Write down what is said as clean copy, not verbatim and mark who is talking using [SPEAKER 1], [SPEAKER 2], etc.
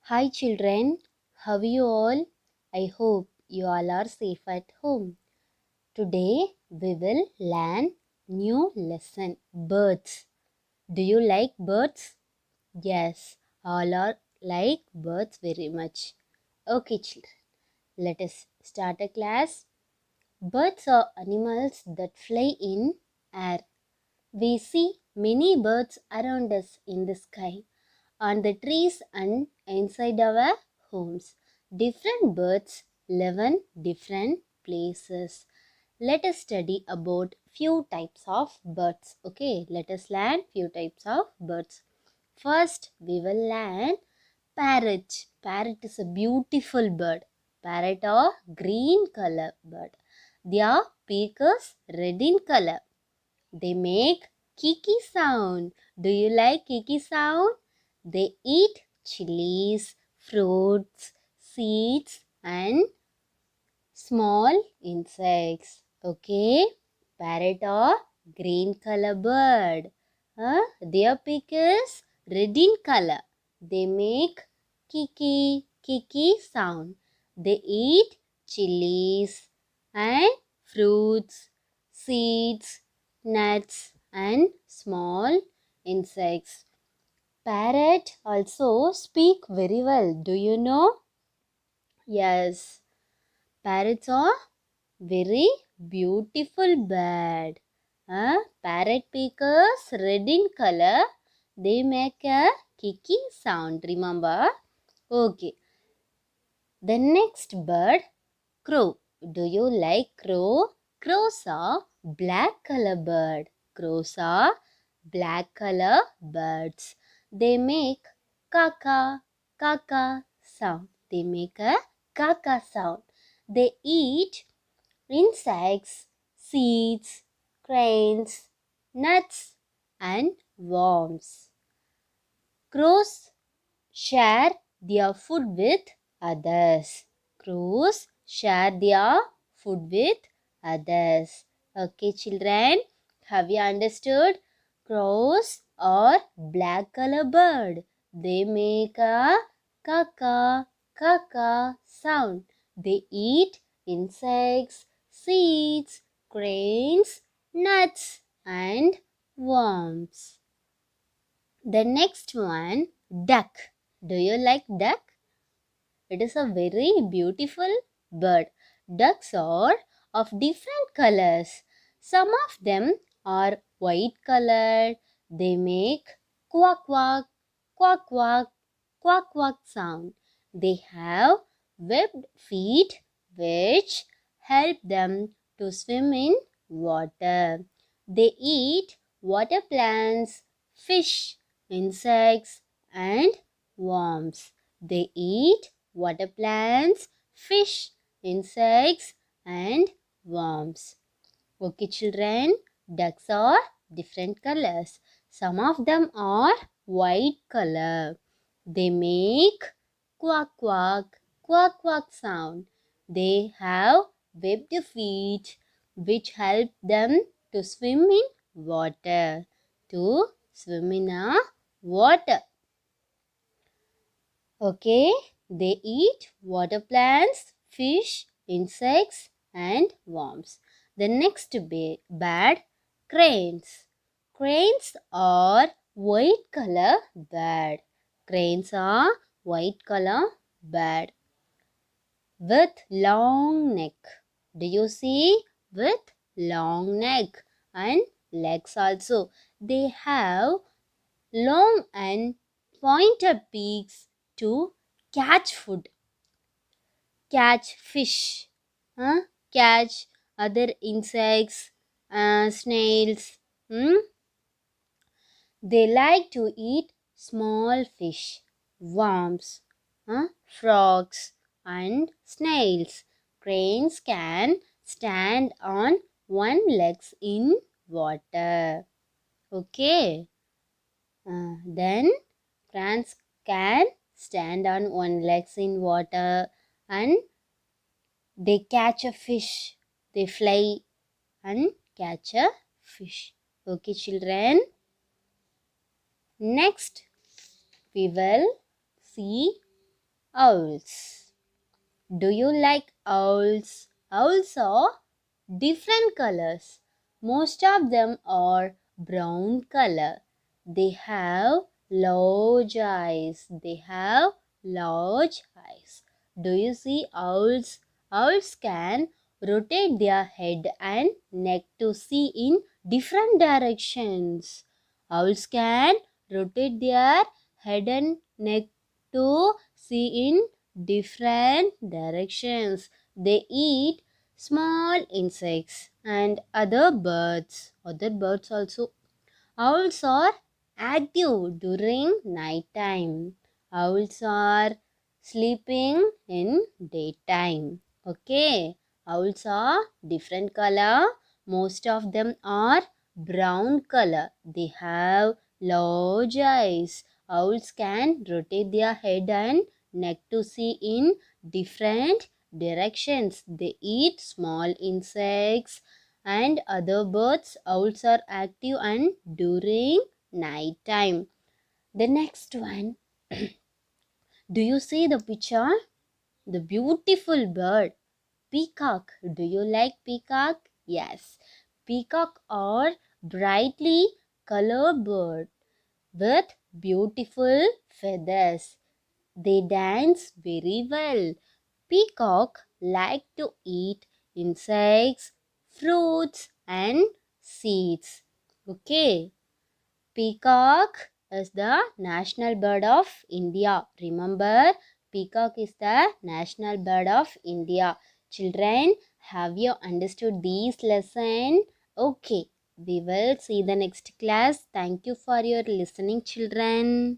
[SPEAKER 1] Hi children, how are you all? I hope you all are safe at home. Today we will learn new lesson birds. Do you like birds? Yes, all are like birds very much. Okay children, let us start a class. Birds are animals that fly in air. We see many birds around us in the sky, on the trees and inside our homes. Different birds live in different places. Let us study about few types of birds. Okay, let us learn few types of birds. First, we will learn parrot. Parrot is a beautiful bird. Parrot are green color bird. Their beak is red in color. They make kiki sound. Do you like kiki sound? They eat chilies, fruits, seeds and small insects. Okay? Parrot or green color bird. Their beak is red in color. They make kiki sound. They eat chilies and fruits, seeds, nuts and small insects. Parrot also speak very well. Do you know? Yes. Parrots are very beautiful bird. Parrot beakers red in color. They make a kiki sound. Remember? Okay. The next bird, crow. Do you like crow? Crows are black color bird. Crows are black color birds. They make kaka sound. They make a kaka sound. They eat insects, seeds, grains, nuts, and worms. Crows share their food with others. Crows share their food with others. Okay, children, have you understood? Crows are black color bird. They make a kaka sound. They eat insects, seeds, grains, nuts, and worms. The next one, duck. Do you like duck? It is a very beautiful bird. Ducks are of different colors. Some of them are white colored. They make quack quack, quack quack, quack quack sound. They have webbed feet which help them to swim in water. They eat water plants, fish, insects, and worms. They eat water plants, fish, insects, and worms. Okay, children, ducks are different colors. Some of them are white color. They make quack quack, quack quack sound. They have webbed feet which help them to swim in water. To swim in a water. Okay, they eat water plants, fish, insects, and worms. The next bird, cranes. Cranes are white color bird. Cranes are white color bird with long neck. Do you see? With long neck and legs also. They have long and pointed beaks to catch food, catch fish, catch other insects, snails. They like to eat small fish, worms, frogs, and snails. Cranes can stand on one legs in water. Okay. Then cranes can stand on one legs in water and they catch a fish. They fly and catch a fish. Okay, children. Next, we will see owls. Do you like owls? Owls are different colors. Most of them are brown color. They have large eyes. They have large eyes. Do you see owls? Owls can rotate their head and neck to see in different directions. Owls can rotate their head and neck to see in different directions. They eat small insects and other birds. Other birds also. Owls are active during night time. Owls are sleeping in daytime. Okay. Owls are different color. Most of them are brown color. They have large eyes. Owls can rotate their head and neck to see in different directions. They eat small insects and other birds. Owls are active and during night time. The next one, do you see the picture? The beautiful bird, peacock. Do you like peacock? Yes. Peacock are brightly colored bird with beautiful feathers. They dance very well. Peacock like to eat insects, fruits and seeds. Okay. Peacock is the national bird of India. Remember, peacock is the national bird of India. Children, have you understood these lesson? Okay. We will see the next class. Thank you for your listening, children.